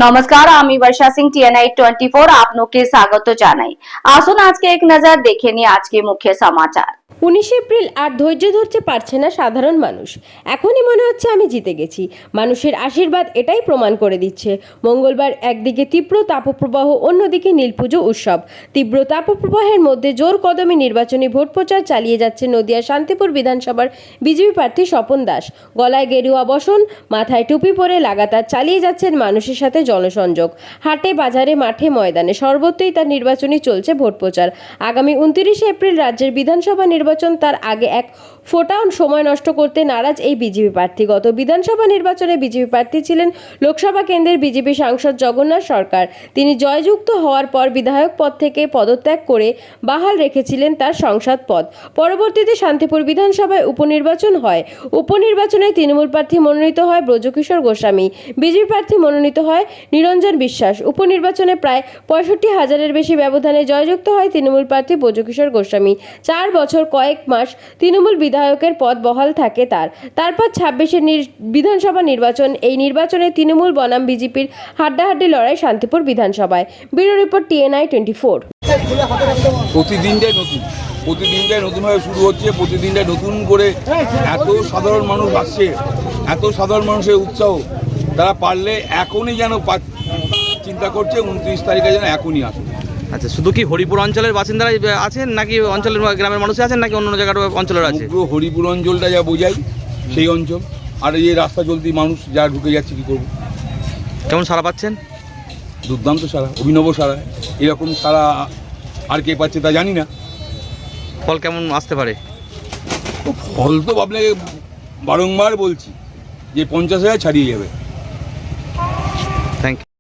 নমস্কার, আমি বর্ষা সিং TNI 24 আপনাকে স্বাগত জানাই। আসুন আজকে এক নজর দেখে নিই আজকে মুখ্য সমাচার। 19 এপ্রিল আর ধৈর্য ধরতে পারছে না সাধারণ মানুষ। এখনই মনে হচ্ছে আমি জিতে গেছি। মানুষের আশীর্বাদ এটাই প্রমাণ করে দিচ্ছে। মঙ্গলবার একদিকে তীব্র তাপপ্রবাহ, অন্যদিকে নীলপুজো উৎসব। তীব্র তাপপ্রবাহের মধ্যে জোর কদমে নির্বাচনী ভোট প্রচার চালিয়ে যাচ্ছে নদিয়া শান্তিপুর বিধানসভার বিজেপি প্রার্থী স্বপন দাস। গলায় গেরুয়া বসন, মাথায় টুপি পরে লাগাতার চালিয়ে যাচ্ছেন মানুষের সাথে জনসংযোগ। হাটে বাজারে মাঠে ময়দানে সর্বত্রই তার নির্বাচনী চলছে ভোট প্রচার। আগামী 29 এপ্রিল রাজ্যের বিধানসভা নির্বাচন, তার আগে এক ফোটাও সময় নষ্ট করতে নারাজ এই বিজেপি প্রার্থী। গত বিধানসভা নির্বাচনে বিজেপি প্রার্থী ছিলেন লোকসভা কেন্দ্রের বিজেপি সাংসদ জগন্নাথ সরকার। তিনি জয়যুক্ত হওয়ার পর বিধায়ক পদ থেকে পদত্যাগ করে বাহাল রেখেছিলেন তার সংসদ পদ। পরবর্তীতে শান্তিপুর বিধানসভায় উপনির্বাচন হয়। উপনির্বাচনে তৃণমূল প্রার্থী মনোনীত হয় ব্রজকিশোর গোস্বামী, বিজেপি প্রার্থী মনোনীত হয় নিরঞ্জন বিশ্বাস। উপনির্বাচনে প্রায় 65,000-এর বেশি ব্যবধানে জয়যুক্ত হয় তৃণমূল প্রার্থী ব্রজকিশোর গোস্বামী। 4 বছর কয়েক মাস তৃণমূল বিধায়কের পদ বহাল থাকে তার। তারপর 26-এর বিধানসভা নির্বাচন। এই নির্বাচনে তৃণমূল বনাম বিজেপির হাড্ডাহাড্ডি লড়াই শান্তিপুর বিধানসভায়। Bureau report TNI 24। প্রতিদিনটাই নতুনভাবে শুরু হচ্ছে। প্রতিদিনটাই নতুন করে এত সাধারণ মানুষ আসছে, এত সাধারণ মানুষের উৎসাহ। তারা পারলে এখনই যেন চিন্তা করছে 29 তারিখে যেন এখনই আসে। আচ্ছা, শুধু কি হরিপুর অঞ্চলের বাসিন্দারাই আছেন নাকি অঞ্চলের গ্রামের মানুষ আছেন নাকি অন্য জায়গার অঞ্চলের আছে? পুরো হরিপুর অঞ্চলটা যা বোঝাই সেই অঞ্চল। আর এই রাস্তা চলতি মানুষ যা ঢুকে যাচ্ছে, কী করবো? কেমন সাড়া পাচ্ছেন? দুর্দান্ত সারা, অভিনব সারা। এরকম সারা আর কে পাচ্ছে তা জানি না। ফল কেমন আসতে পারে? ফল তো আপনাকে বারংবার বলছি যে 50,000 ছাড়িয়ে যাবে। Thank you.